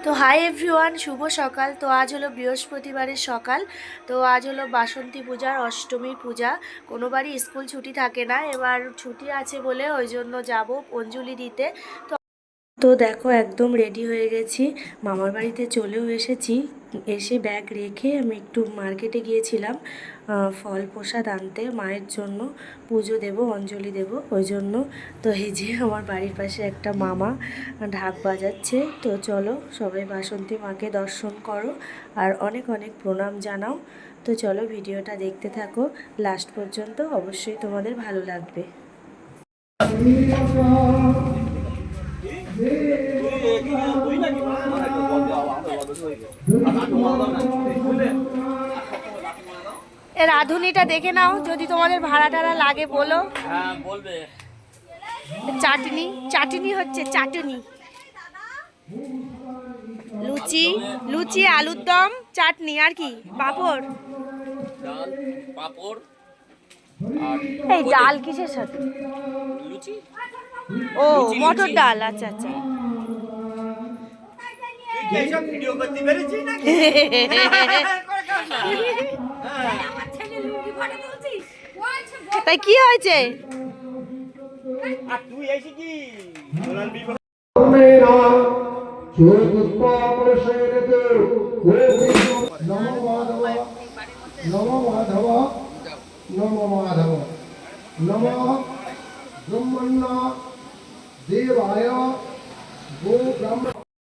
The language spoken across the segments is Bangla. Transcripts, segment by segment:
তো হাই এভরিওয়ান, শুভ সকাল। তো আজ হলো বৃহস্পতিবারের সকাল। তো আজ হলো বাসন্তী পূজার অষ্টমীর পূজা। কোনো বাড়ি স্কুল ছুটি থাকে না, এবার ছুটি আছে বলে ওই জন্য যাব অঞ্জলি দিতে। তো দেখো একদম রেডি হয়ে গেছি, মামার বাড়িতে চলেও এসেছি। এসে ব্যাগ রেখে আমি একটু মার্কেটে গিয়েছিলাম ফল প্রসাদ আনতে মায়ের জন্য, পুজো দেব, অঞ্জলি দেব ওই জন্য। তো এই যে আমার বাড়ির পাশে একটা মামা ঢাক বাজাচ্ছে। তো চলো সবাই বাসন্তী মাকে দর্শন করো আর অনেক অনেক প্রণাম জানাও। তো চলো ভিডিওটা দেখতে থাকো লাস্ট পর্যন্ত, অবশ্যই তোমাদের ভালো লাগবে। এর রাঁধুনিটা দেখে নাও, যদি তোমাদের ভাড়া টাড়া লাগে বলো। হ্যাঁ বলবে। চাটনি চাটনি হচ্ছে, চাটনি, লুচি, লুচি আলুর দম, চাটনি আর কি পাঁপড়। ডাল, পাঁপড় আর এই ডাল কিসের সাথে? লুচি। ও লুচি, মটর লুচি। ডাল, আচ্ছা আচ্ছা। ভিডিও করতে পেরেছি নাকি? তাই কি হয়েছে? আর তুই এসে কি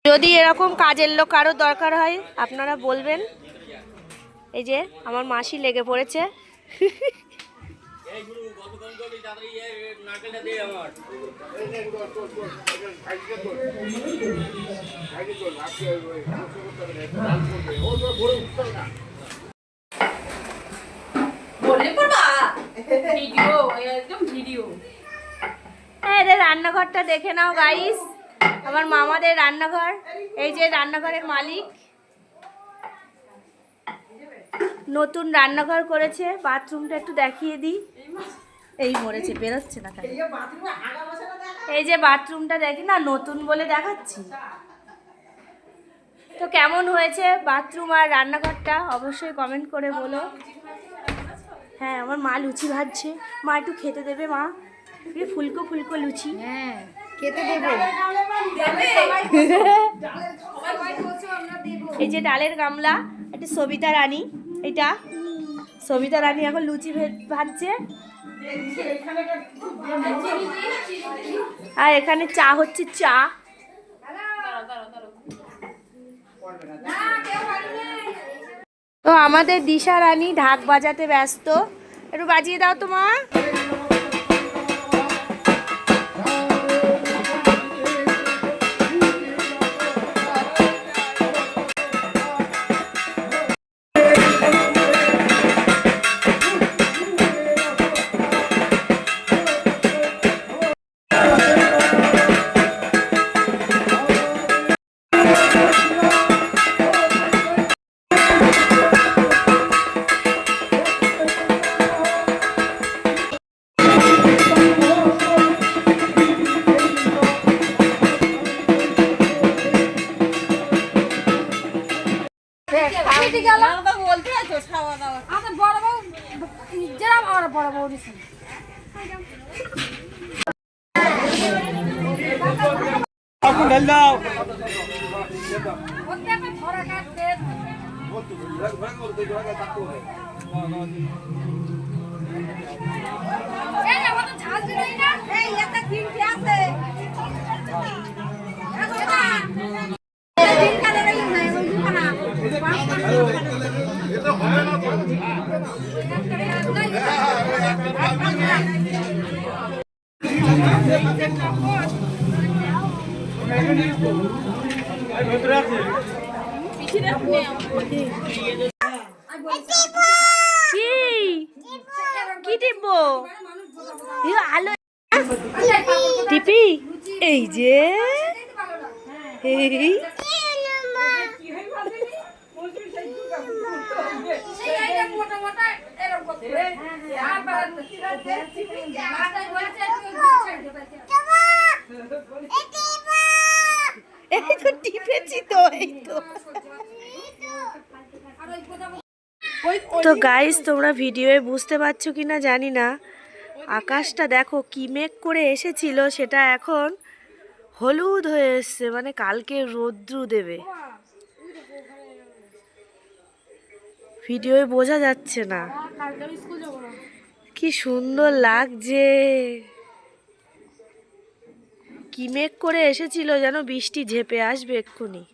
যদি এরকম কাজের লোক কারো দরকার হয় আপনারা বলবেন। এই যে আমার মাসি লেগে পড়েছে। এই গুরু গতকাল কবি তাড়াতাড়ি নারকেলটা দে আমার। বললে পড়বা ভিডিও একদম ভিডিও। এদের রান্নাঘরটা দেখে নাও গাইস, আমার মামাদের রান্নাঘর। এই যে রান্নাঘরের মালিক নতুন রান্নাঘর করেছে, বাথরুমটা একটু দেখিয়ে দিই। এই মরেছে, বেরোচ্ছে না কেন? এই যে বাথরুমটা দেখি না, নতুন বলে দেখাচ্ছি। তো কেমন হয়েছে বাথরুম আর রান্নাঘরটা অবশ্যই কমেন্ট করে বলো। হ্যাঁ আমার মা লুচি ভাজছে, মা একটু খেতে দেবে মা? ফুলকো ফুলকো লুচি, হ্যাঁ খেতে দেবো। এই যে ডালের গামলা, এটা সবিতা রানী, এটা সবিতা রানী এখন লুচি ভাজছে। আর এখানে চা হচ্ছে, চা। তো আমাদের দিশা রানী ঢাক বাজাতে ব্যস্ত, একটু বাজিয়ে দাও তো মা। বলতে আছো খাওয়া দাওয়া আমাদের বড় বউ যেরকম আমার বড় বউ দিছি এখন ঢেল দাও। ওতে আমি ধরা কাটতে এই আমাদের ঝাল দিই না, এই একটা কিনতে আছে কি টিপবো? আলো টিপি, এই যে এই এই তো টিপেছি তো, এই তো। তো গাইস, তোমরা ভিডিওয়ে বুঝতে পারছো কি না জানি না, আকাশটা দেখো কি মেঘ করে এসেছিল সেটা এখন হলুদ হয়ে এসছে, মানে কালকে রৌদ্র দেবে। ভিডিওয়ে বোঝা যাচ্ছে না, কালকে আমি স্কুল যাবো না। কি সুন্দর লাগছে। কি মেঘ করে এসেছিল যেন বৃষ্টি ঝেঁপে আসবে এক্ষুনি।